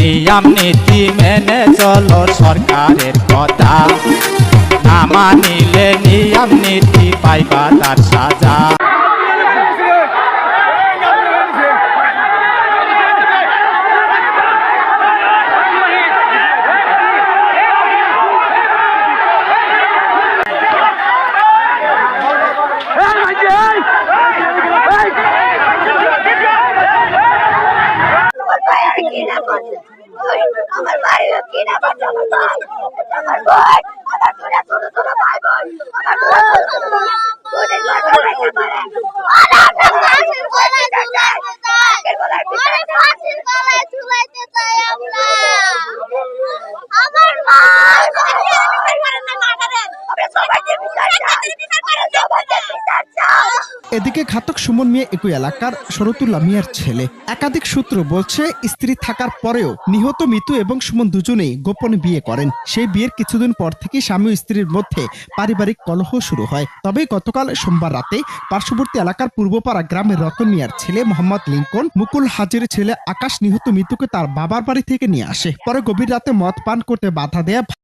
নিয়ম নীতি মেনে চলো সরকারের কথা, না মানিলে নিয়ম নীতি পাইবা তার সাজা। আমার বাড়ি কিনা করছে, আমার ভাই, আমার ভাই, আমার দুটা ছোট ছোট ভাই বোন, আমার দুটা ছোট ছোট বোন, দুদিন পর খাইতে পারে। আমরা ফাঁসির গলায় ঝুলাইতে চাই, ফাঁসির গলায় ঝুলাইতে চাই আমরা। আমার ভাই, আমরা সবাইকে বিচার চাই, সবাইকে বিচার চাই। এদিকে ঘাতক সুমন মিয়া একই এলাকার শরতুল্লাহ মিয়ার ছেলে। একাধিক সূত্র বলছে স্ত্রী থাকার পরেও নিহত মিতু এবং সুমন দুজনেই গোপনে বিয়ে করেন। সেই বিয়ের কিছুদিন পর থেকে স্বামী ও স্ত্রীর মধ্যে পারিবারিক কলহ শুরু হয়। তবে গতকাল সোমবার রাতে পার্শ্ববর্তী এলাকার পূর্বপাড়া গ্রামের রতন মিয়ার ছেলে মোহাম্মদ লিঙ্কন মুকুল হাজির ছেলে আকাশ নিহত মিতুকে তার বাবার বাড়ি থেকে নিয়ে আসে। পরে গভীর রাতে মদ পান করতে বাধা দেয়া